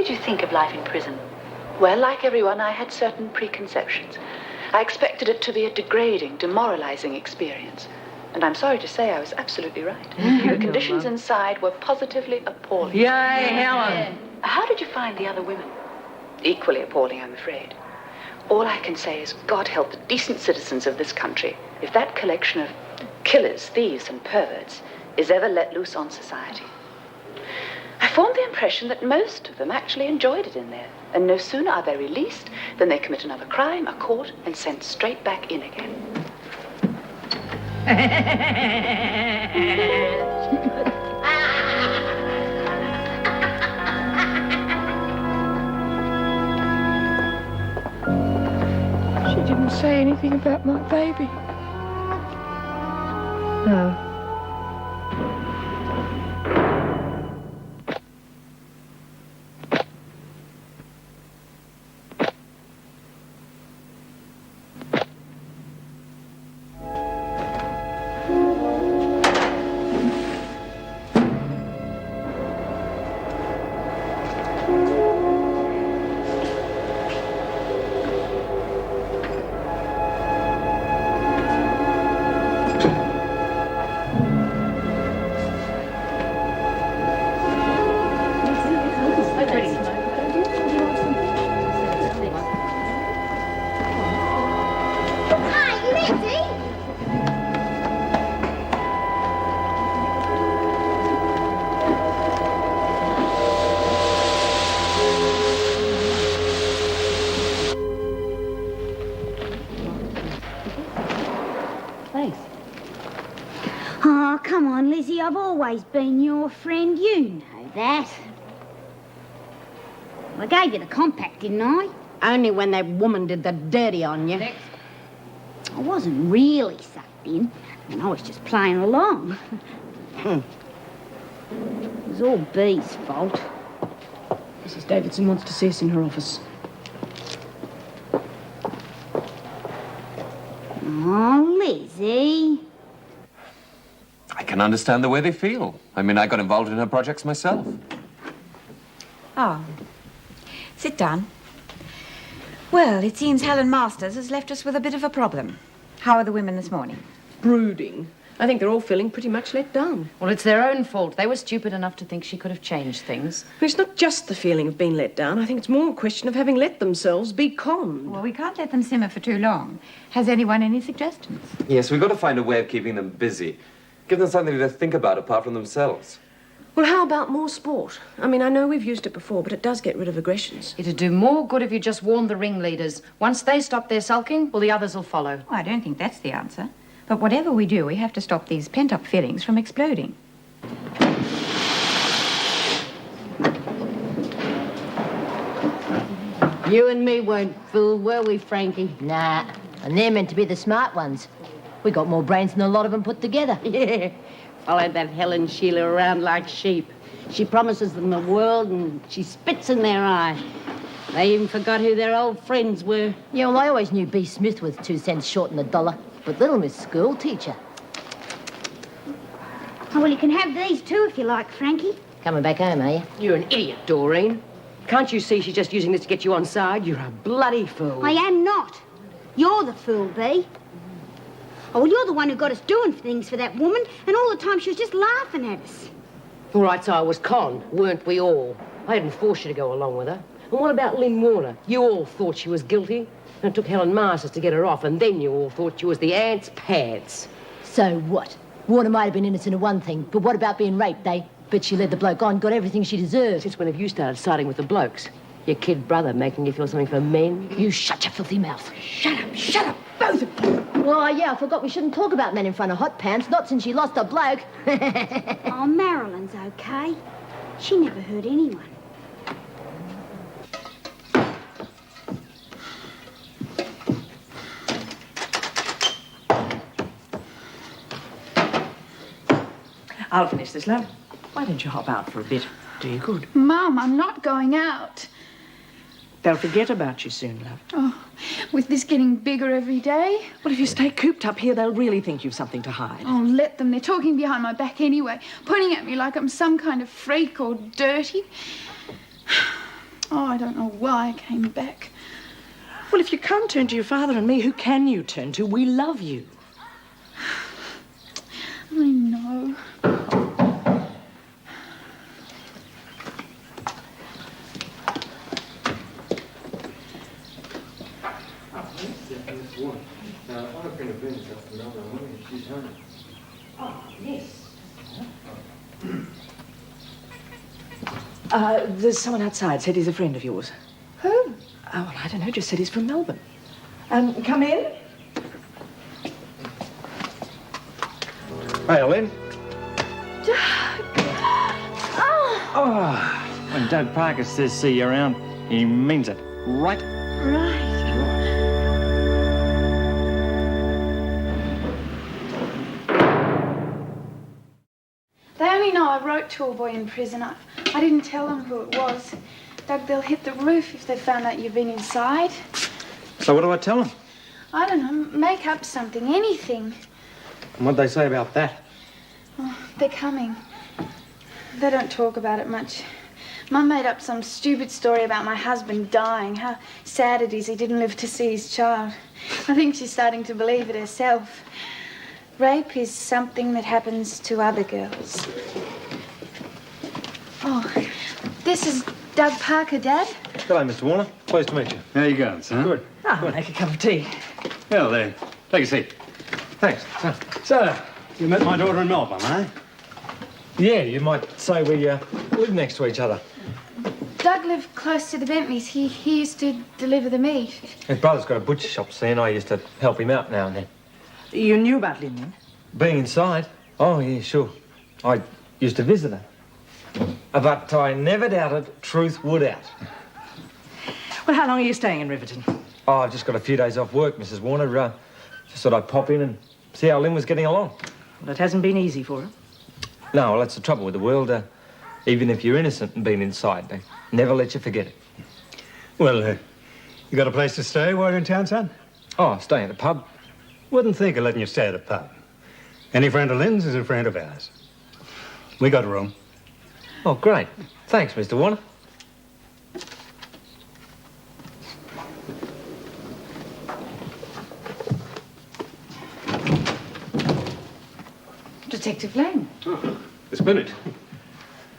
did you think of life in prison? Well, like everyone, I had certain preconceptions. I expected it to be a degrading, demoralizing experience. And I'm sorry to say I was absolutely right. The conditions inside were positively appalling. Yay, Helen! How did you find the other women? Equally appalling, I'm afraid. All I can say is God help the decent citizens of this country if that collection of killers, thieves, and perverts is ever let loose on society. I formed the impression that most of them actually enjoyed it in there, and no sooner are they released than they commit another crime, are caught, and sent straight back in again. She didn't say anything about my baby. No. Oh, come on, Lizzie. I've always been your friend. You know that. I gave you the compact, didn't I? Only when that woman did the dirty on you. I wasn't really sucked in, and I was just playing along. It was all Bee's fault. Mrs. Davidson wants to see us in her office. Oh, Lizzie. I can understand the way they feel. I mean, I got involved in her projects myself. Oh. Sit down. Well, it seems Helen Masters has left us with a bit of a problem. How are the women this morning? Brooding. I think they're all feeling pretty much let down. Well, it's their own fault. They were stupid enough to think she could have changed things. But it's not just the feeling of being let down. I think it's more a question of having let themselves be conned. Well, we can't let them simmer for too long. Has anyone any suggestions? Yes, we've got to find a way of keeping them busy. Give them something to think about apart from themselves. Well, how about more sport? I mean, I know we've used it before, but it does get rid of aggressions. It'd do more good if you just warned the ringleaders. Once they stop their sulking, well, the others will follow. Oh, I don't think that's the answer. But whatever we do, we have to stop these pent-up feelings from exploding. You and me weren't fooled, were we, Frankie? Nah, and they're meant to be the smart ones. We got more brains than a lot of them put together. Yeah, followed that Helen Sheila around like sheep. She promises them the world and she spits in their eye. They even forgot who their old friends were. Yeah, well, I always knew B. Smith was 2 cents short in the dollar, but little Miss School Teacher. Oh, well, you can have these too if you like, Frankie. Coming back home, are you? You're an idiot, Doreen. Can't you see she's just using this to get you on side? You're a bloody fool. I am not. You're the fool, Bee. Oh, well, you're the one who got us doing things for that woman, and all the time she was just laughing at us. All right, so I was conned, weren't we all? I hadn't forced you to go along with her. And what about Lynn Warner? You all thought she was guilty. And it took Helen Masters to get her off, and then you all thought she was the aunt's pants. So what? Warner might have been innocent of one thing, but what about being raped, eh? But she led the bloke on, got everything she deserved. Since when have you started siding with the blokes? Your kid brother making you feel something for men? You shut your filthy mouth. Shut up, both of you. Well, yeah, I forgot we shouldn't talk about men in front of hot pants, not since she lost her bloke. Oh, Marilyn's okay. She never hurt anyone. I'll finish this, love. Why don't you hop out for a bit? Do you good. Mum, I'm not going out. They'll forget about you soon, love. Oh, with this getting bigger every day. Well, if you stay cooped up here, they'll really think you've something to hide. Oh, let them. They're talking behind my back anyway, pointing at me like I'm some kind of freak or dirty. Oh, I don't know why I came back. Well, if you can't turn to your father and me, who can you turn to? We love you. I know. There's someone outside, said he's a friend of yours. Who? Oh, well, I don't know, just said he's from Melbourne. Come in. Hey, Lynn. Doug! Oh, when Doug Parker says see you around, he means it. Right? Right. They only know I wrote to a boy in prison. I didn't tell them who it was. Doug, they'll hit the roof if they found out you've been inside. So what do I tell them? I don't know, make up something, anything. And what'd they say about that? Oh, they're coming. They don't talk about it much. Mum made up some stupid story about my husband dying, how sad it is he didn't live to see his child. I think she's starting to believe it herself. Rape is something that happens to other girls. Oh, this is Doug Parker, Dad. Hello, Mr. Warner. Pleased to meet you. How you going, son? Good. I'll make a cup of tea. Well, there. Take a seat. Thanks. So, you met my daughter in Melbourne, eh? Yeah, you might say we live next to each other. Doug lived close to the Bentleys. He used to deliver the meat. His brother's got a butcher shop, see, and I used to help him out now and then. You knew about Lynn then? Being inside? Oh, yeah, sure. I used to visit her. But I never doubted truth would out. Well, how long are you staying in Riverton? Oh, I've just got a few days off work, Mrs. Warner. Just thought I'd pop in and see how Lynn was getting along. Well, it hasn't been easy for her. No, well, that's the trouble with the world. Even if you're innocent and been inside, they never let you forget it. Well, you got a place to stay while you're in town, son? Oh, staying at the pub. Wouldn't think of letting you stay at a pub. Any friend of Lynn's is a friend of ours. We got a room. Oh, great. Thanks, Mr. Warner. Detective Lane. Oh, Miss Bennett.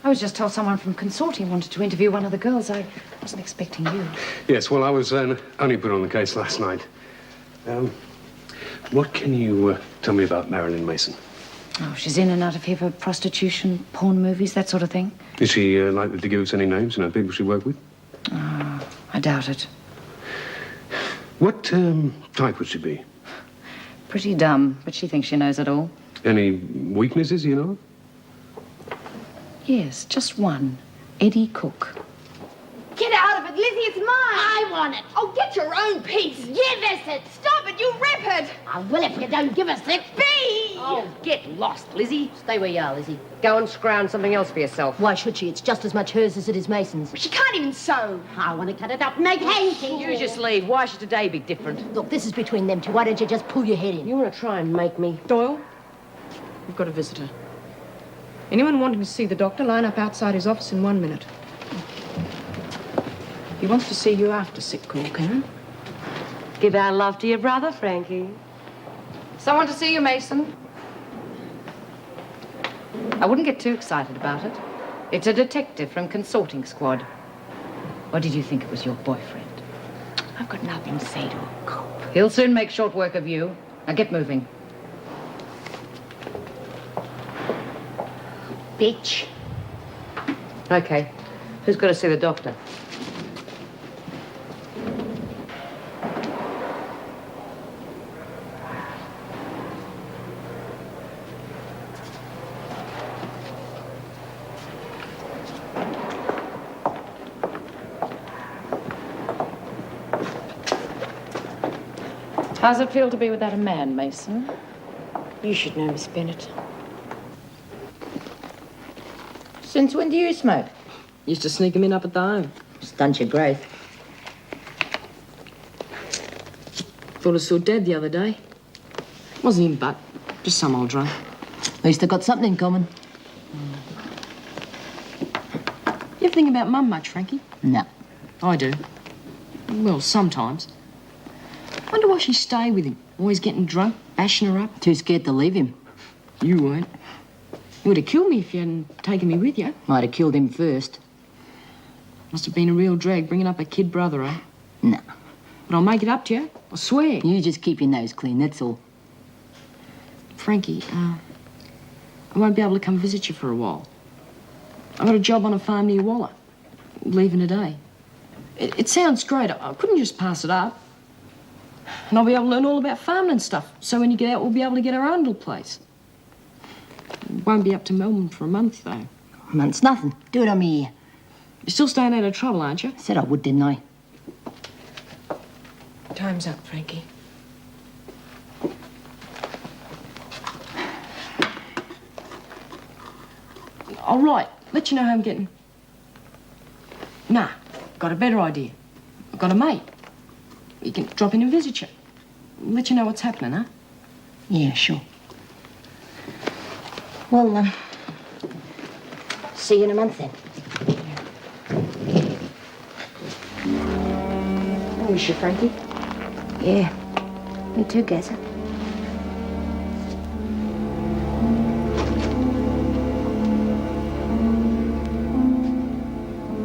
I was just told someone from Consortium wanted to interview one of the girls. I wasn't expecting you. Yes, well, I was only put on the case last night. What can you tell me about Marilyn Mason? Oh, she's in and out of here for prostitution, porn movies, that sort of thing. Is she likely to give us any names, people she worked with? Oh, I doubt it. What type would she be? Pretty dumb, but she thinks she knows it all. Any weaknesses, you know? Yes, just one. Eddie Cook. Get out of it, Lizzie, it's mine! I want it! Oh, get your own piece! Give us it! Stop it, you rip it! I will if you don't give us it. Be! Oh, get lost, Lizzie. Stay where you are, Lizzie. Go and scrounge something else for yourself. Why should she? It's just as much hers as it is Mason's. She can't even sew. I want to cut it up and make hangings. You just leave. Why should today be different? Look, this is between them two. Why don't you just pull your head in? You want to try and make me... Doyle, we've got a visitor. Anyone wanting to see the doctor, line up outside his office in 1 minute. He wants to see you after sick call, Karen. Give our love to your brother, Frankie. Someone to see you, Mason. I wouldn't get too excited about it. It's a detective from Consorting Squad. Or did you think it was your boyfriend? I've got nothing to say to a cop. He'll soon make short work of you. Now get moving. Bitch. Okay. Who's got to see the doctor? How's it feel to be without a man, Mason? You should know, Miss Bennett. Since when do you smoke? Used to sneak him in up at the home. Stunt your growth. Thought I saw Dad the other day. Wasn't him, but just some old drunk. At least they've got something in common. You ever think about Mum much, Frankie? No. I do. Well, sometimes. Wonder why she stayed with him. Always getting drunk, bashing her up. Too scared to leave him. You weren't. You would have killed me if you hadn't taken me with you. Might have killed him first. Must have been a real drag bringing up a kid brother, eh? No. But I'll make it up to you. I swear. You just keep your nose clean, that's all. Frankie, I won't be able to come visit you for a while. I got a job on a farm near Walla. Leaving today. It sounds great. I couldn't just pass it up. And I'll be able to learn all about farming and stuff. So when you get out, we'll be able to get our own little place. Won't be up to Melbourne for a month, though. A month's nothing. Do it on me ear. You're still staying out of trouble, aren't you? Said I would, didn't I? Time's up, Frankie. All right. Let you know how I'm getting. Nah. Got a better idea. I've got a mate. He can drop in and visit you. Let you know what's happening, huh? Yeah, sure. Well, see you in a month then. I miss you, Frankie. Yeah. Me too, Gazza.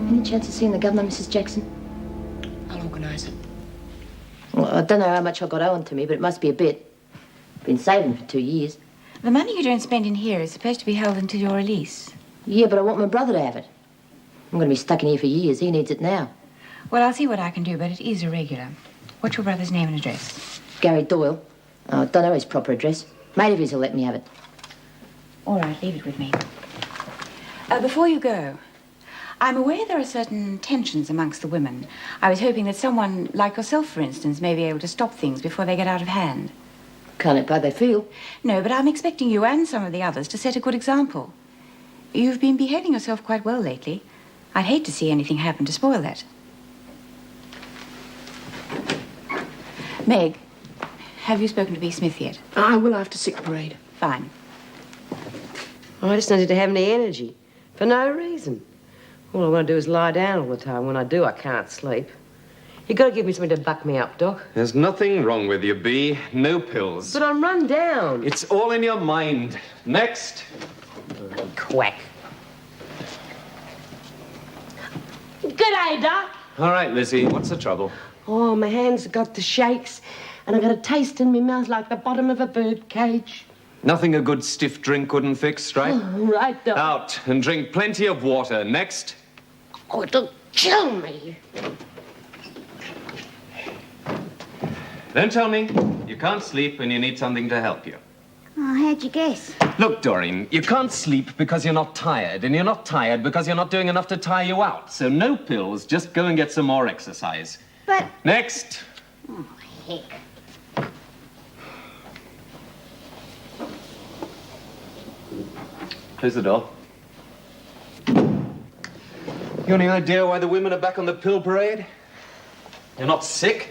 Any chance of seeing the governor, Mrs. Jackson? I'll organise it. Well, I don't know how much I got owing to me, but it must be a bit. Been saving for 2 years. The money you don't spend in here is supposed to be held until your release. Yeah, but I want my brother to have it. I'm going to be stuck in here for years. He needs it now. Well, I'll see what I can do, but it is irregular. What's your brother's name and address? Gary Doyle. I don't know his proper address. Mate of his will let me have it. All right, leave it with me. Before you go, I'm aware there are certain tensions amongst the women. I was hoping that someone like yourself, for instance, may be able to stop things before they get out of hand. Can't it how they feel? No, but I'm expecting you and some of the others to set a good example. You've been behaving yourself quite well lately. I'd hate to see anything happen to spoil that. Meg, have you spoken to B. Smith yet? I will after sick parade. Fine. I just don't seem to have any energy. For no reason. All I want to do is lie down all the time. When I do, I can't sleep. You've got to give me something to buck me up, Doc. There's nothing wrong with you, Bea. No pills. But I'm run down. It's all in your mind. Next. Quack. G'day, Doc. All right, Lizzie, what's the trouble? Oh, my hands have got the shakes, and I've got a taste in my mouth like the bottom of a bird cage. Nothing a good stiff drink couldn't fix, right? Oh, right, Doc. Out and drink plenty of water. Next. Oh, it'll kill me. Don't tell me you can't sleep and you need something to help you. Oh, how'd you guess? Look, Doreen, you can't sleep because you're not tired, and you're not tired because you're not doing enough to tire you out. So no pills, just go and get some more exercise. But... Next. Oh, heck. Close the door. You any idea why the women are back on the pill parade? You're not sick.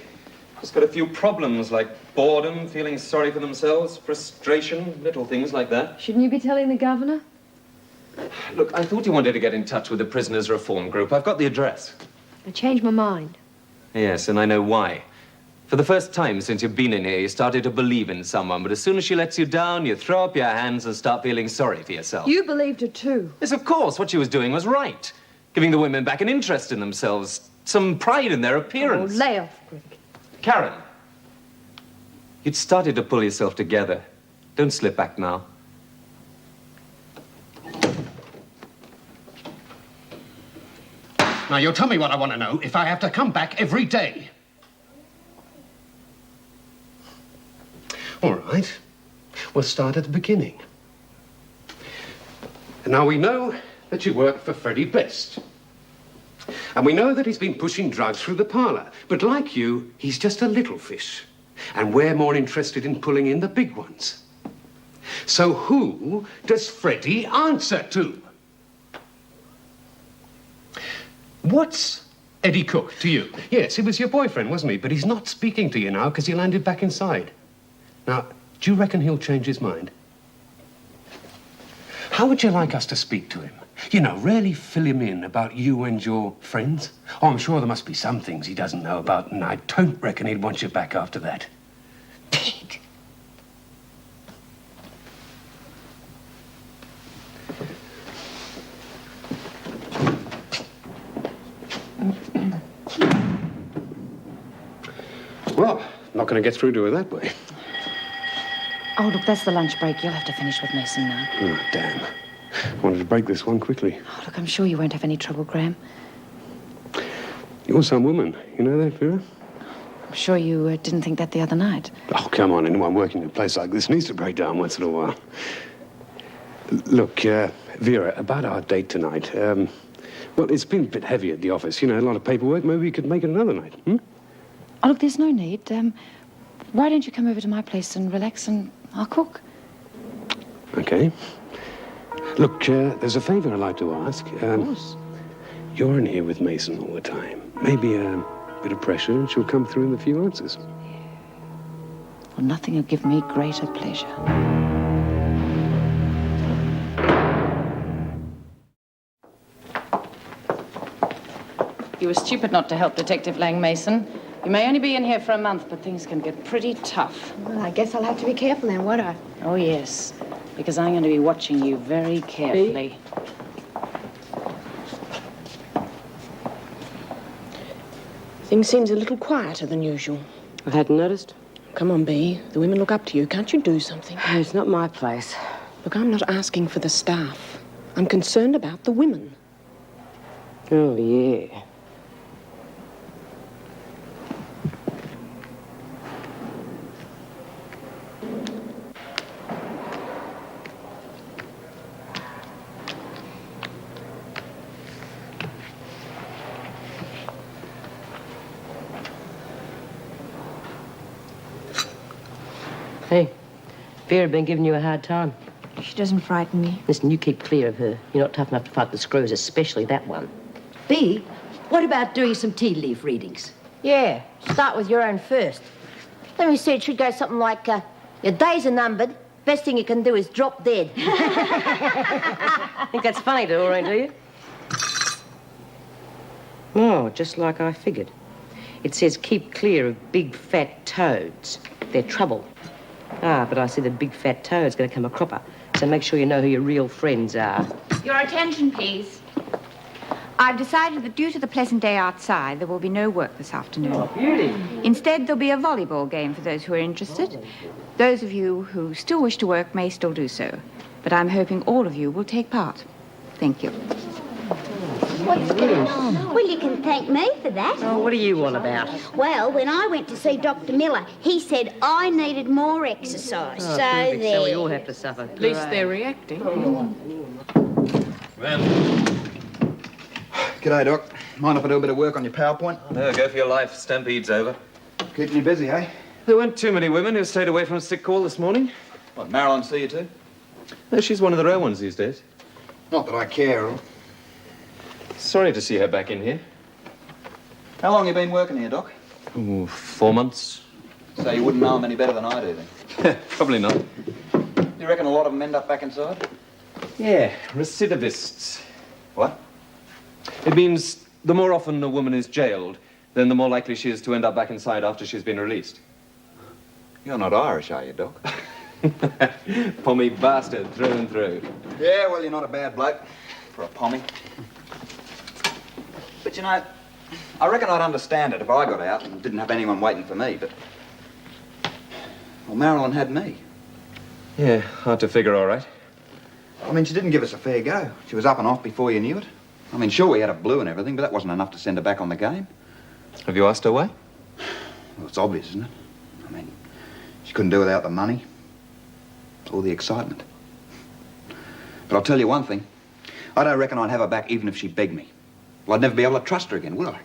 Just got a few problems like boredom, feeling sorry for themselves, frustration, little things like that. Shouldn't you be telling the governor? Look, I thought you wanted to get in touch with the Prisoners Reform Group. I've got the address. I changed my mind. Yes, and I know why. For the first time since you've been in here, you started to believe in someone, but as soon as she lets you down, you throw up your hands and start feeling sorry for yourself. You believed her too. Yes, of course. What she was doing was right. Giving the women back an interest in themselves, some pride in their appearance. Oh, lay off, Greg. Karen, you'd started to pull yourself together. Don't slip back now. Now, you tell me what I want to know if I have to come back every day. All right. We'll start at the beginning. And now we know that you work for Freddie Best. And we know that he's been pushing drugs through the parlour. But like you, he's just a little fish. And we're more interested in pulling in the big ones. So who does Freddie answer to? What's Eddie Cook to you? Yes, he was your boyfriend, wasn't he? But he's not speaking to you now because he landed back inside. Now, do you reckon he'll change his mind? How would you like us to speak to him? You know, really fill him in about you and your friends. Oh, I'm sure there must be some things he doesn't know about, and I don't reckon he'd want you back after that. Pete! Well, not going to get through to her that way. Oh, look, that's the lunch break. You'll have to finish with Mason now. Oh, damn. I wanted to break this one quickly. Oh, look, I'm sure you won't have any trouble, Graham. You're some woman. You know that, Vera? I'm sure you didn't think that the other night. Oh, come on. Anyone working in a place like this needs to break down once in a while. Look, Vera, about our date tonight. Well, it's been a bit heavy at the office. You know, a lot of paperwork. Maybe we could make it another night, hmm? Oh, look, there's no need. Why don't you come over to my place and relax and I'll cook? Okay. Look, there's a favour I'd like to ask. Of course. You're in here with Mason all the time. Maybe a bit of pressure and she'll come through with a few answers. Well, nothing will give me greater pleasure. You were stupid not to help Detective Lang Mason. You may only be in here for a month, but things can get pretty tough. Well, I guess I'll have to be careful then, won't I? Oh, yes, because I'm going to be watching you very carefully. Things seems a little quieter than usual. I hadn't noticed. Come on, Bea. The women look up to you. Can't you do something? It's not my place. Look, I'm not asking for the staff. I'm concerned about the women. Oh, yeah. Hey, Vera been giving you a hard time. She doesn't frighten me. Listen, you keep clear of her. You're not tough enough to fight the screws, especially that one. Bea, what about doing some tea leaf readings? Yeah, start with your own first. Let me see, it should go something like, your days are numbered. Best thing you can do is drop dead. Think that's funny, Doreen, do you? Oh, just like I figured. It says keep clear of big fat toads. They're trouble. Ah, but I see the big fat toad's going to come a cropper. So make sure you know who your real friends are. Your attention, please. I've decided that due to the pleasant day outside, there will be no work this afternoon. Oh, beauty. Instead, there'll be a volleyball game for those who are interested. Those of you who still wish to work may still do so. But I'm hoping all of you will take part. Thank you. What's going on? Well, you can thank me for that. Oh, what do you want about? Well, when I went to see Dr. Miller, he said I needed more exercise. Oh, so perfect. there. So we all have to suffer. At least they're reacting. G'day, Doc. Mind if I do a bit of work on your PowerPoint? No, go for your life. Stampede's over. Keeping you busy, eh? There weren't too many women who stayed away from a sick call this morning. What, Marilyn see you too? No, she's one of the rare ones these days. Not that I care. Sorry to see her back in here. How long you been working here, Doc? Ooh, 4 months. So you wouldn't know them any better than I do, then? Probably not. You reckon a lot of them end up back inside? Yeah, recidivists. What? It means the more often a woman is jailed, then the more likely she is to end up back inside after she's been released. You're not Irish, are you, Doc? Pommy bastard through and through. Yeah, well, you're not a bad bloke for a pommy. But, you know, I reckon I'd understand it if I got out and didn't have anyone waiting for me, but... Well, Marilyn had me. Yeah, hard to figure, all right. I mean, she didn't give us a fair go. She was up and off before you knew it. I mean, sure, we had a blue and everything, but that wasn't enough to send her back on the game. Have you asked her why? Well, it's obvious, isn't it? I mean, she couldn't do without the money or the excitement. But I'll tell you one thing. I don't reckon I'd have her back even if she begged me. Well, I'd never be able to trust her again, would I?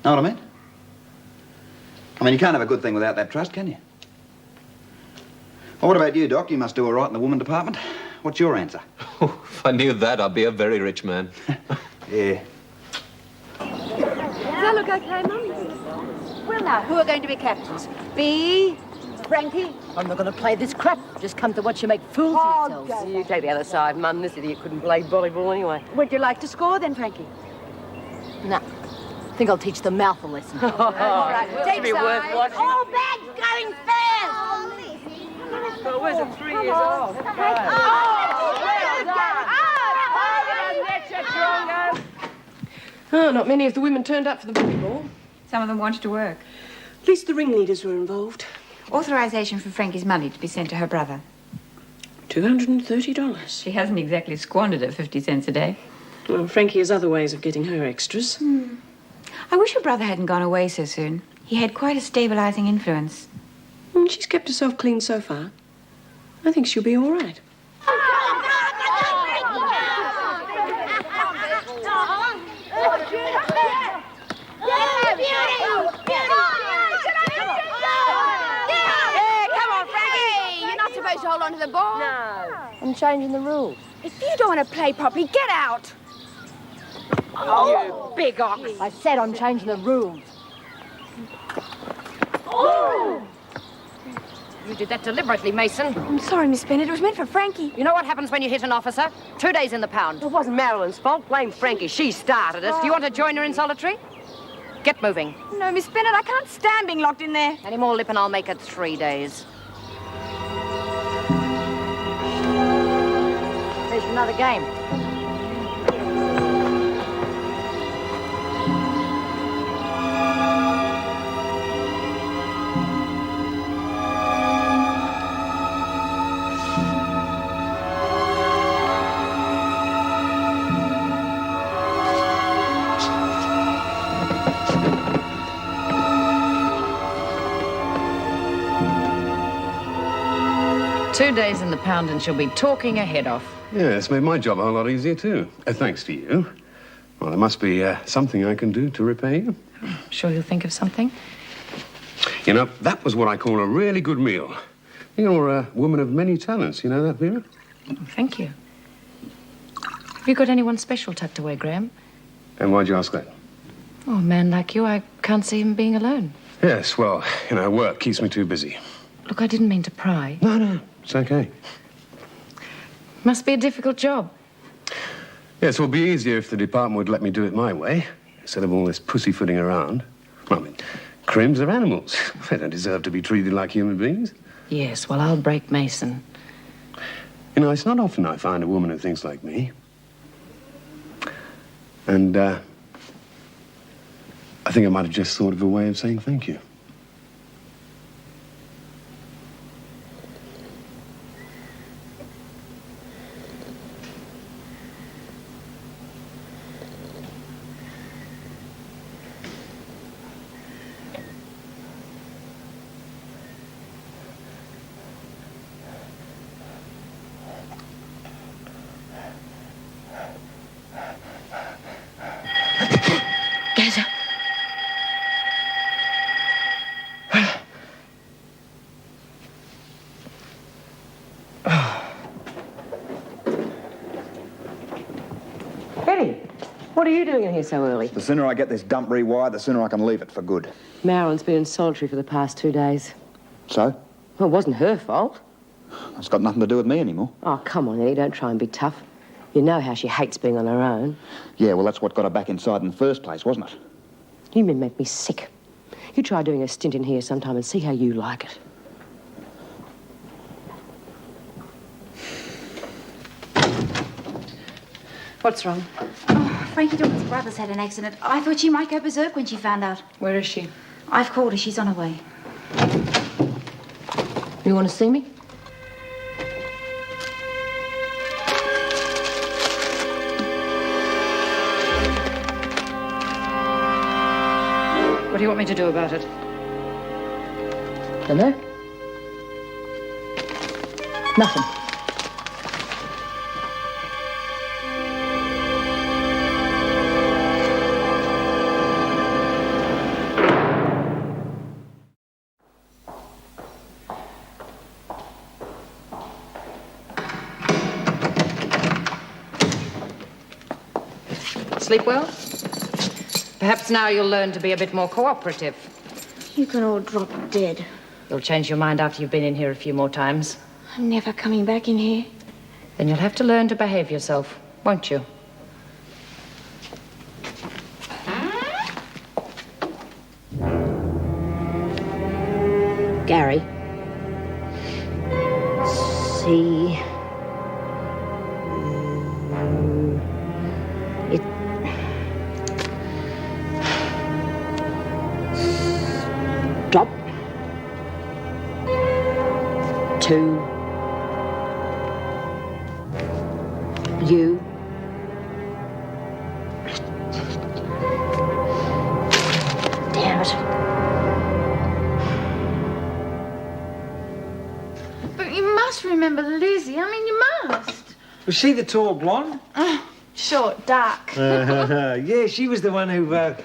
Know what I mean? I mean, you can't have a good thing without that trust, can you? Well, what about you, Doc? You must do all right in the woman department. What's your answer? Oh, if I knew that, I'd be a very rich man. Yeah. Does that look okay, Mum? Well, now, who are going to be captains? Bea, Frankie. I'm not going to play this crap. Just come to watch you make fools of yourselves. You take the other side, Mum. This idiot couldn't play volleyball anyway. Would you like to score then, Frankie? No. I think I'll teach the mouth a lesson. All right, take be worth side. watching. All bags going fast. Oh, where's it 3 years old? That's right. Oh, not many of the women turned up for the volleyball. Some of them wanted to work. At least the ringleaders were involved. Authorization for Frankie's money to be sent to her brother. $230. She hasn't exactly squandered her 50 cents a day. Well, Frankie has other ways of getting her extras. I wish her brother hadn't gone away so soon. He had quite a stabilizing influence. She's kept herself clean so far. I think she'll be all right. To hold on to the ball? No. I'm changing the rules. If you don't want to play properly, get out. Oh, you big ox. I said I'm changing the rules. Oh! You did that deliberately, Mason. I'm sorry, Miss Bennett. It was meant for Frankie. You know what happens when you hit an officer? 2 days in the pound. It wasn't Marilyn's fault. Blame Frankie. She started us. Do you want to join her in solitary? Get moving. No, Miss Bennett, I can't stand being locked in there. Any more lip and I'll make it 3 days. There's another game. Two days in the pound and she'll be talking her head off. Yeah, it's made my job a whole lot easier, too. Thanks to you. Well, there must be something I can do to repay you. Sure you'll think of something? You know, that was what I call a really good meal. You're a woman of many talents. You know that, Vera? Oh, thank you. Have you got anyone special tucked away, Graham? And why'd you ask that? Oh, a man like you, I can't see him being alone. Yes, well, you know, work keeps me too busy. Look, I didn't mean to pry. No, it's okay. Must be a difficult job. Yes, it would be easier if the department would let me do it my way, instead of all this pussyfooting around. I mean, crims are animals. They don't deserve to be treated like human beings. Yes, well, I'll break Mason. You know, it's not often I find a woman who thinks like me. And, I think I might have just thought of a way of saying thank you. Gaza. Eddie, what are you doing in here so early? The sooner I get this dump rewired, the sooner I can leave it for good. Marilyn's been in solitary for the past 2 days. So? Well, it wasn't her fault. It's got nothing to do with me anymore. Oh, come on, Eddie, don't try and be tough. You know how she hates being on her own. Yeah, well, that's what got her back inside in the first place, wasn't it? You men make me sick. You try doing a stint in here sometime and see how you like it. What's wrong? Oh, Frankie Dawkins' brother's had an accident. I thought she might go berserk when she found out. Where is she? I've called her. She's on her way. You want to see me? What do you want me to do about it? Dunno. Nothing. Sleep well? Perhaps now you'll learn to be a bit more cooperative. You can all drop dead. You'll change your mind after you've been in here a few more times. I'm never coming back in here. Then you'll have to learn to behave yourself, won't you? Gary. See. Stop. 2. You. Damn it. But you must remember Lizzie. I mean, you must. Was she the tall blonde? Oh, short, dark. Yeah, she was the one who was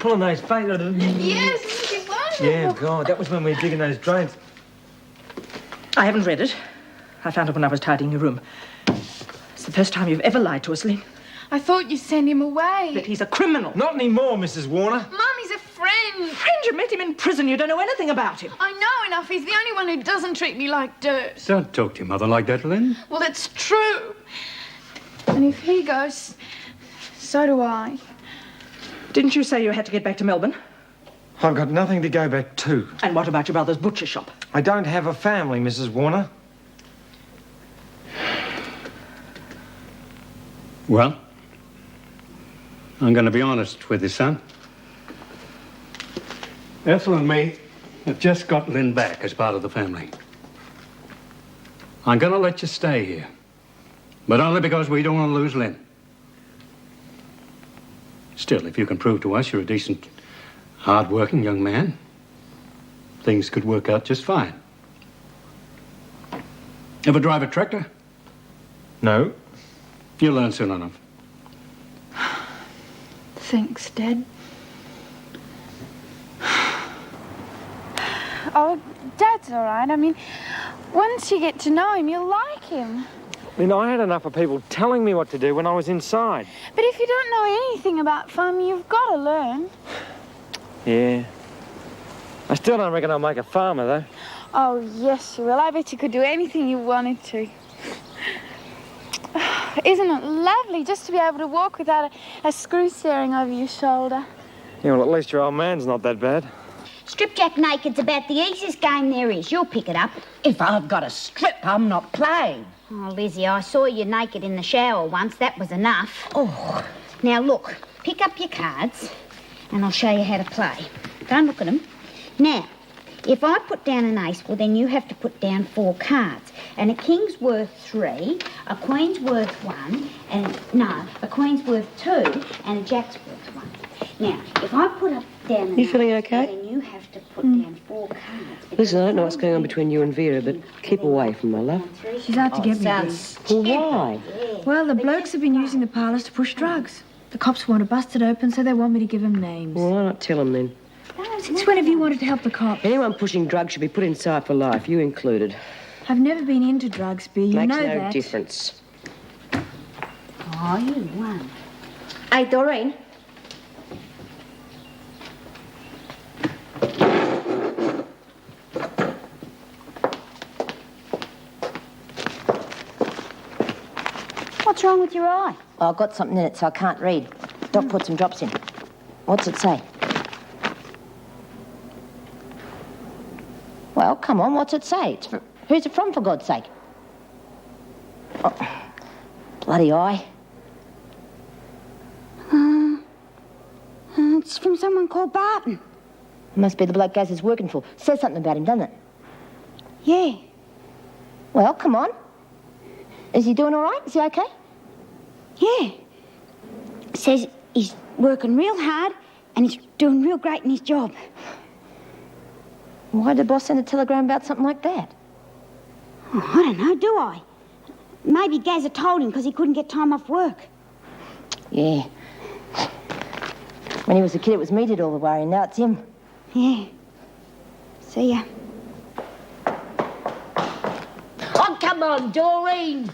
pulling those fingers. Yes, she was. Yeah, God, that was when we were digging those drains. I haven't read it. I found it when I was tidying your room. It's the first time you've ever lied to us, Lynn. I thought you sent him away. That he's a criminal. Not anymore, Mrs. Warner. Mum, he's a friend. Friend, you met him in prison. You don't know anything about him. I know enough. He's the only one who doesn't treat me like dirt. Don't talk to your mother like that, Lynn. Well, it's true. And if he goes, so do I. Didn't you say you had to get back to Melbourne? I've got nothing to go back to. And what about your brother's butcher shop? I don't have a family, Mrs. Warner. Well, I'm going to be honest with you, son. Ethel and me have just got Lynn back as part of the family. I'm going to let you stay here, but only because we don't want to lose Lynn. Still, if you can prove to us you're a decent, hard-working young man, things could work out just fine. Ever drive a tractor? No. You'll learn soon enough. Thanks, Dad. Oh, Dad's all right. I mean, once you get to know him, you'll like him. Lynn, I had enough of people telling me what to do when I was inside. But if you don't know anything about farming, you've got to learn. Yeah. I still don't reckon I'll make a farmer, though. Oh, yes, you will. I bet you could do anything you wanted to. Isn't it lovely just to be able to walk without a screw staring over your shoulder? Yeah, well, at least your old man's not that bad. Stripjack naked's about the easiest game there is. You'll pick it up. If I've got a strip, I'm not playing. Oh, Lizzie, I saw you naked in the shower once. That was enough. Oh. Now, look, pick up your cards and I'll show you how to play. Don't look at them. Now, if I put down an ace, well, then you have to put down 4 cards. And a king's worth 3, a queen's worth 1, a queen's worth 2, and a jack's worth 1. Now, if I put up down an You feeling ace, okay? then you have to put down 4 cards. Listen, I don't know what's going on between you and Vera, but keep away from her, love. She's out to get me. Well, why? Well, the blokes have been using the parlours to push drugs. The cops want to bust it open, so they want me to give them names. Well, why not tell them then? Since when have you wanted to help the cops? Anyone pushing drugs should be put inside for life, you included. I've never been into drugs, B. You Makes know no that. difference. Oh, you won. Hey, Doreen. What's wrong with your eye? Oh, I've got something in it, so I can't read. Doc put some drops in. What's it say? Well, come on, what's it say? Who's it from, for God's sake? Oh, bloody eye. It's from someone called Barton. Must be the bloke Gaz is working for. Says something about him, doesn't it? Yeah. Well, come on. Is he doing all right? Is he okay? Yeah. Says he's working real hard and he's doing real great in his job. Why did the boss send a telegram about something like that? Oh, I don't know, do I? Maybe Gazza told him because he couldn't get time off work. Yeah. When he was a kid, it was me did all the worrying. Now it's him. Yeah. See ya. Oh, come on, Doreen.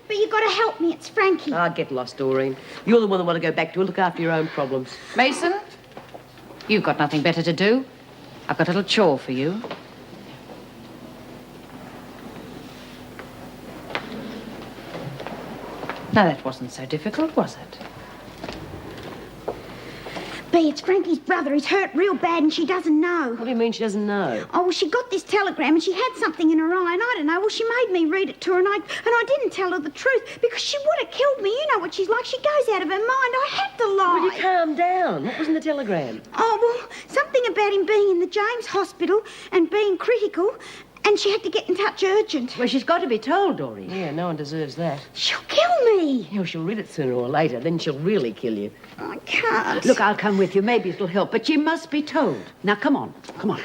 But you got to help me. It's Frankie. Ah, get lost, Doreen. You're the one that want to go back to her. Look after your own problems. Mason, you've got nothing better to do. I've got a little chore for you. Now, that wasn't so difficult, was it? B, it's Frankie's brother. He's hurt real bad and she doesn't know. What do you mean she doesn't know? Oh, well, she got this telegram and she had something in her eye and I don't know. Well, she made me read it to her and I didn't tell her the truth because she would have killed me. You know what she's like. She goes out of her mind. I had to lie. Will you calm down? What was in the telegram? Oh, well, something about him being in the James Hospital and being critical, and she had to get in touch urgent. Well, she's got to be told, Dory. Yeah, no one deserves that. She'll kill me. Yeah, well, she'll read it sooner or later, then she'll really kill you. I can't. Look, I'll come with you. Maybe it'll help, but you must be told. Now, come on. Come on.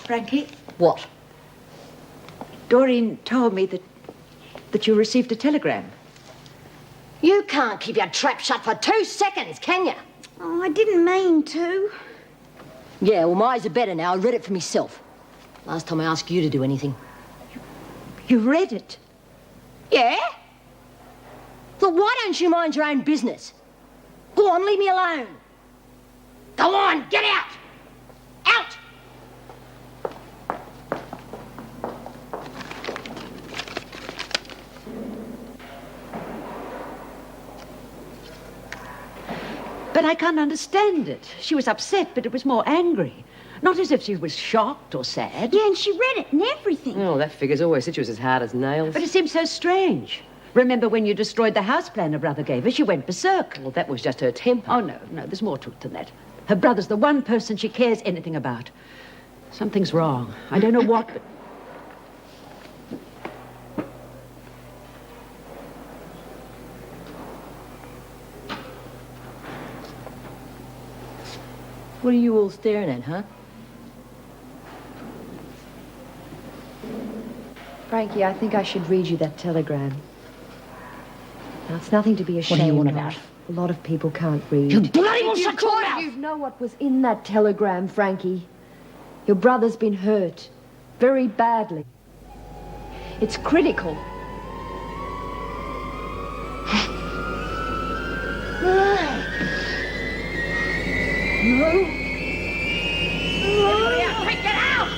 Frankie? What? Doreen told me that you received a telegram. You can't keep your trap shut for 2 seconds, can you? Oh, I didn't mean to. Yeah, well, my eyes are better now. I read it for myself. Last time I asked you to do anything. You read it? Yeah? Look, why don't you mind your own business? Go on, leave me alone. Go on, get out! Out! But I can't understand it. She was upset, but it was more angry. Not as if she was shocked or sad. Yeah, and she read it and everything. Oh, that figures always said she was as hard as nails. But it seems so strange. Remember when you destroyed the house plan her brother gave her? She went berserk. Well, that was just her temper. Oh, no, there's more to it than that. Her brother's the one person she cares anything about. Something's wrong. I don't know what, but... What are you all staring at, huh? Frankie, I think I should read you that telegram. Now, it's nothing to be ashamed What do you want of. about? A lot of people can't read. You bloody well If shut your mouth! you'd know what was in that telegram, Frankie. Your brother's been hurt. Very badly. It's critical. No. Take it out!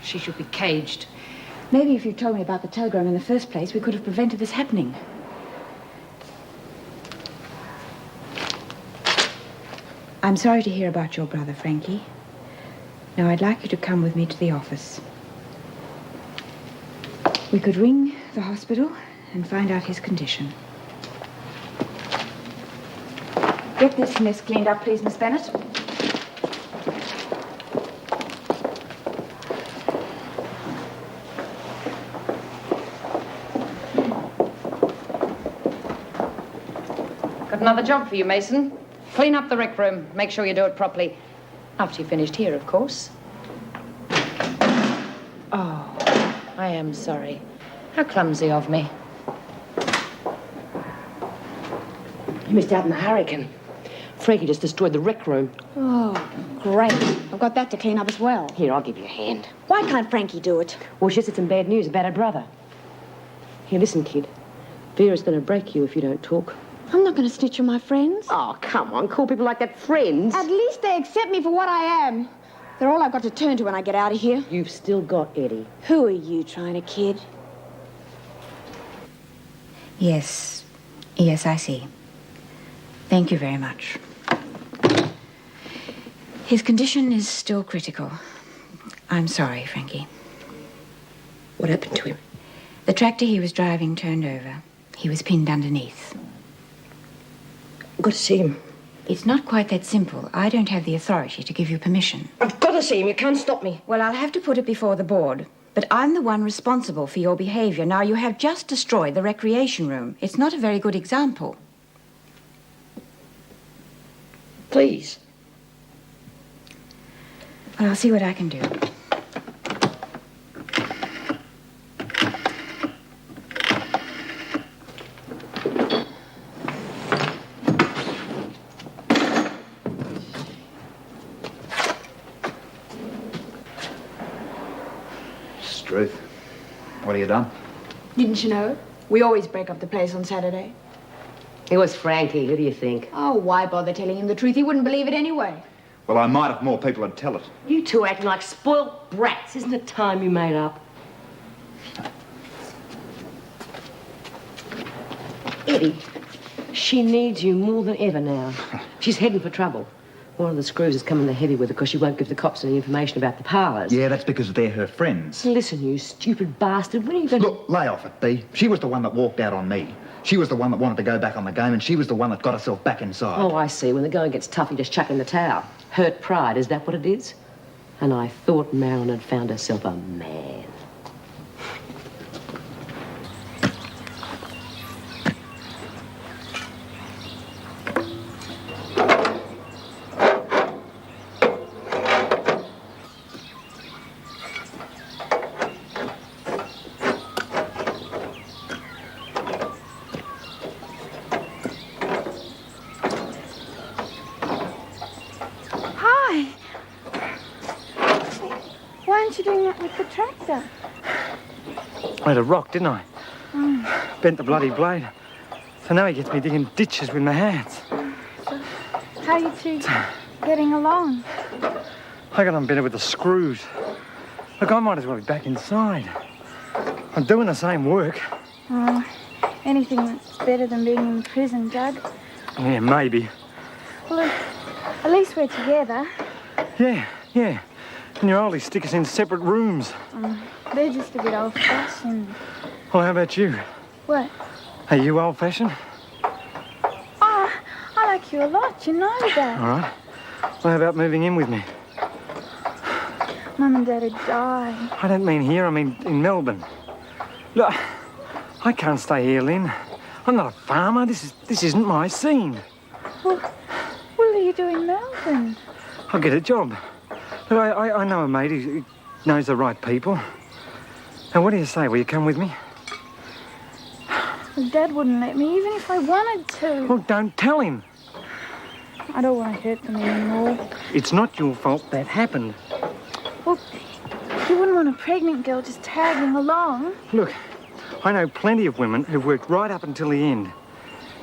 She should be caged. Maybe if you'd told me about the telegram in the first place, we could have prevented this happening. I'm sorry to hear about your brother, Frankie. Now, I'd like you to come with me to the office. We could ring the hospital and find out his condition. Get this mess cleaned up, please, Miss Bennett. Got another job for you, Mason. Clean up the rec room. Make sure you do it properly. After you finished here, of course. Oh, I am sorry. How clumsy of me. You missed out on the hurricane. Frankie just destroyed the rec room. Oh, great. I've got that to clean up as well. Here, I'll give you a hand. Why can't Frankie do it? Well, she said some bad news about her brother. Here, listen, kid. Vera's going to break you if you don't talk. I'm not going to snitch on my friends. Oh, come on. Call people like that friends. At least they accept me for what I am. They're all I've got to turn to when I get out of here. You've still got Eddie. Who are you trying to kid? Yes. Yes, I see. Thank you very much. His condition is still critical. I'm sorry, Frankie. What happened to him? The tractor he was driving turned over. He was pinned underneath. I've got to see him. It's not quite that simple. I don't have the authority to give you permission. I've got to see him. You can't stop me. Well, I'll have to put it before the board. But But I'm the one responsible for your behavior. Now, you have just destroyed the recreation room. It's not a very good example. Please. Well, I'll see what I can do. Ruth, what have you done? Didn't you know? We always break up the place on Saturday. It was Frankie. Who do you think? Oh, why bother telling him the truth? He wouldn't believe it anyway. Well, I might if more people would tell it. You two acting like spoilt brats. Isn't it time you made up? Eddie, she needs you more than ever now. She's heading for trouble. One of the screws is coming to heavy with her because she won't give the cops any information about the parlours. Yeah, that's because they're her friends. Listen, you stupid bastard, when are you going to... Look, lay off it, Bea. She was the one that walked out on me. She was the one that wanted to go back on the game, and she was the one that got herself back inside. Oh, I see. When the going gets tough, you just chuck in the towel. Hurt pride, is that what it is? And I thought Marilyn had found herself a man. I hit a rock, didn't I? Bent the bloody blade. So now he gets me digging ditches with my hands. So, how are you two getting along? I got on better with the screws. Look, I might as well be back inside. I'm doing the same work. Oh, anything that's better than being in prison, Dad. Yeah, maybe. Well, at least we're together. Yeah. And your oldies stick us in separate rooms. They're just a bit old-fashioned. Well, how about you? What? Are you old-fashioned? Oh, I like you a lot, you know that. All right. Well, how about moving in with me? Mum and Dad had died. I don't mean here, I mean in Melbourne. Look, I can't stay here, Lynn. I'm not a farmer. This isn't my scene. Well, what will you do in Melbourne? I'll get a job. Look, I know a mate who knows the right people. Now, what do you say? Will you come with me? Well, Dad wouldn't let me, even if I wanted to. Well, don't tell him. I don't want to hurt them anymore. It's not your fault that happened. Well, you wouldn't want a pregnant girl just tagging along. Look, I know plenty of women who've worked right up until the end.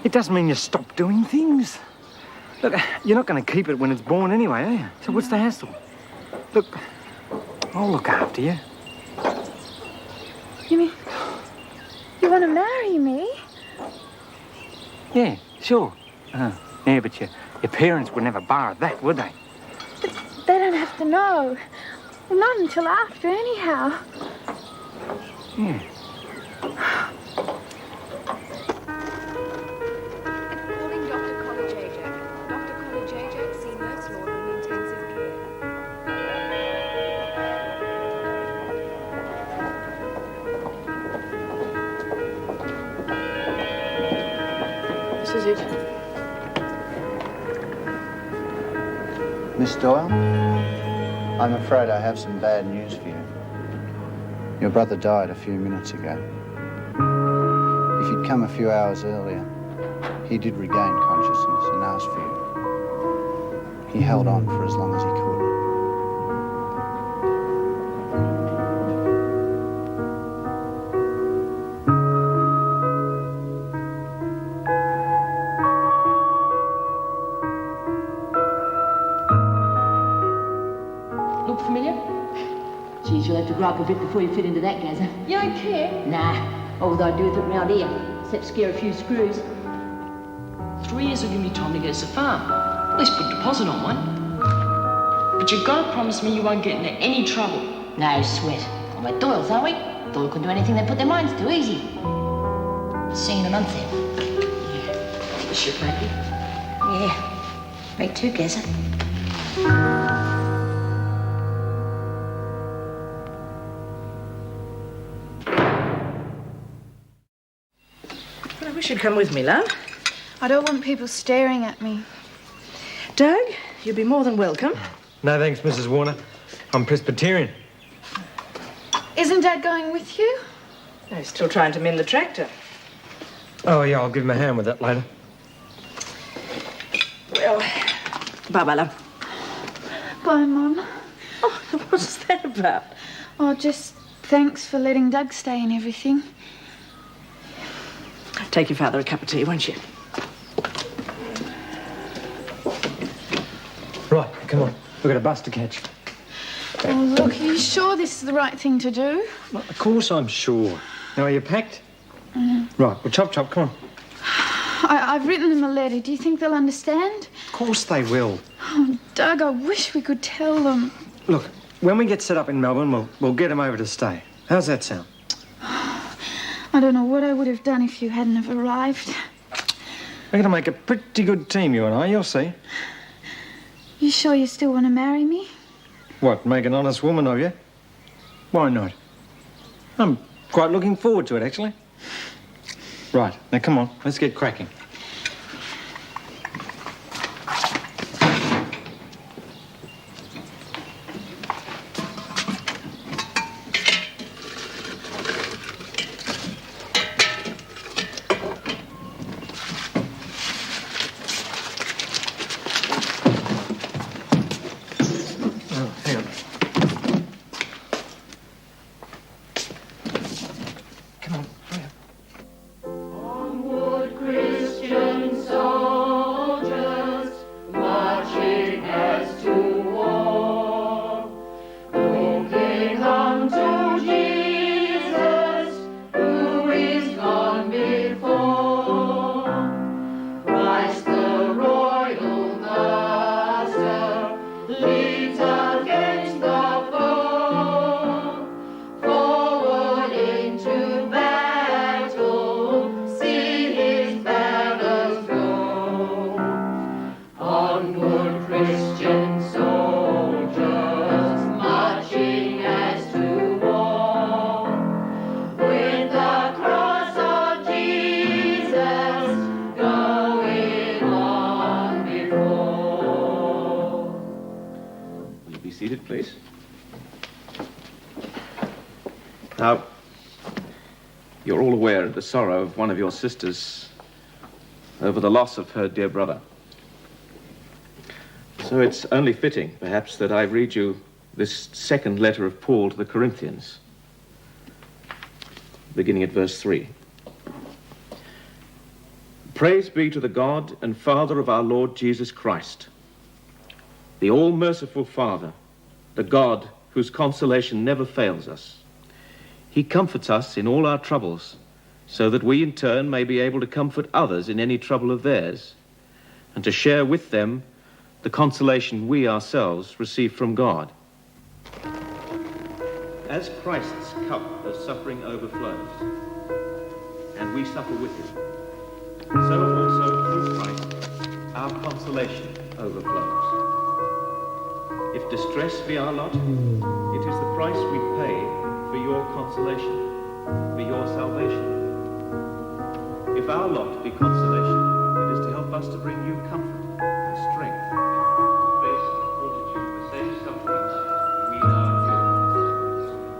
It doesn't mean you stop doing things. Look, you're not going to keep it when it's born anyway, are you? So what's the hassle? Look, I'll look after you. You mean you want to marry me? Yeah, sure. Yeah, but your parents would never bar that, would they? But they don't have to know. Well, not until after, anyhow. Yeah. Calling Dr. Collie Jajak. Dr. Collie Jajak, see Nurse Lord in intensive care. This is it. Miss Doyle, I'm afraid I have some bad news for you. Your brother died a few minutes ago. If you'd come a few hours earlier, he did regain consciousness and asked for you. He held on for as long as he could. Look familiar? Geez, you'll have to grow up a bit before you fit into that, Gazza. You don't care? Nah. What would I do with it round here? Except scare a few screws. 3 years will give me time to get us a farm. At least put a deposit on one. But you've got to promise me you won't get into any trouble. No sweat. Well, we're Doyles, are we? Doyle can do anything they put their minds to, easy. See you in a month, then. Yeah. Is she happy? Yeah. Me too, Gazza. wish you'd come with me, love. I don't want people staring at me. Doug, you'd be more than welcome. No thanks, Mrs. Warner. I'm Presbyterian. Isn't Dad going with you? No, he's still trying to mend the tractor. Oh, yeah, I'll give him a hand with that later. Well, bye-bye, love. Bye, Mum. Oh, what's that about? Oh, just thanks for letting Doug stay and everything. Take your father a cup of tea, won't you? Right, come on. We've got a bus to catch. Oh, look, are you sure this is the right thing to do? Well, of course I'm sure. Now, are you packed? Mm. Right, well, chop, come on. I've written them a letter. Do you think they'll understand? Of course they will. Oh, Doug, I wish we could tell them. Look, when we get set up in Melbourne, we'll get them over to stay. How's that sound? I don't know what I would have done if you hadn't have arrived. We're going to make a pretty good team, you and I. You'll see. You sure you still want to marry me? What, make an honest woman of you? Why not? I'm quite looking forward to it, actually. Right, now come on, let's get cracking. Seated, please. Now, you're all aware of the sorrow of one of your sisters over the loss of her dear brother. So it's only fitting, perhaps, that I read you this second letter of Paul to the Corinthians, beginning at verse 3. Praise be to the God and Father of our Lord Jesus Christ, the all-merciful Father, the God whose consolation never fails us. He comforts us in all our troubles, so that we in turn may be able to comfort others in any trouble of theirs, and to share with them the consolation we ourselves receive from God. As Christ's cup of suffering overflows, and we suffer with him, so also through Christ our consolation overflows. If distress be our lot, it is the price we pay for your consolation, for your salvation. If our lot be consolation, it is to help us to bring you comfort and strength, to face and fortitude the same sufferings we are enduring.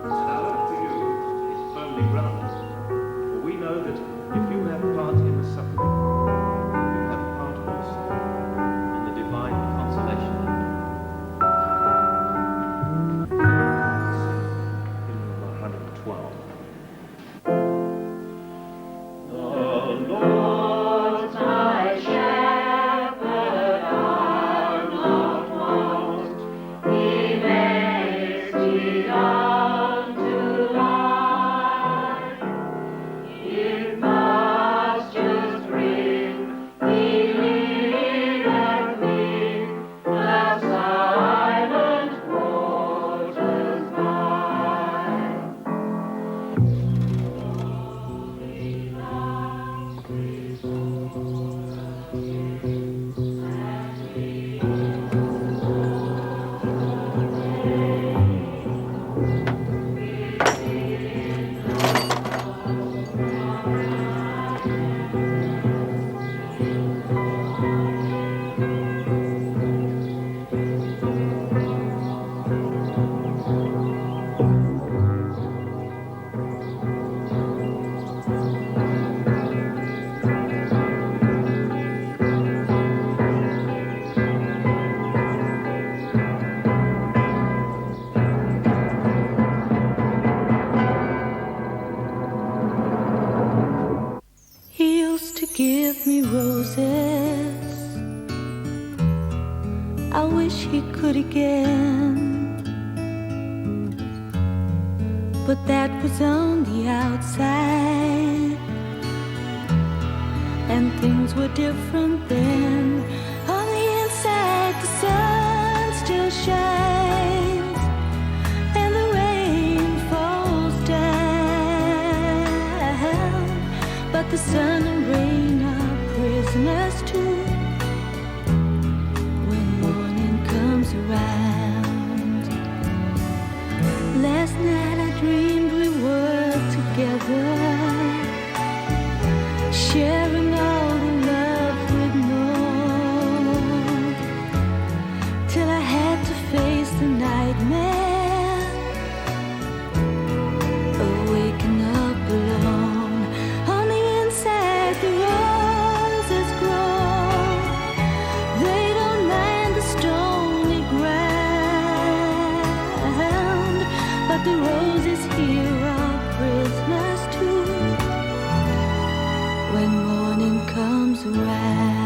And our hope for you is firmly grounded, for we know that if you have part in the suffering, you have part also in the divine consolation. The Lord's me roses. I wish he could again, but that was on the outside, and things were different then. On the inside, the sun still shines, and the rain falls down, but the sun and rain are prisoners too when morning comes around. Last night I dreamed we were together, sharing all the love we'd known, till I had to face the nightmare of waking up alone. On the inside, the roses grow. They don't mind the stony ground, but the roses here are prisoners too when morning comes around.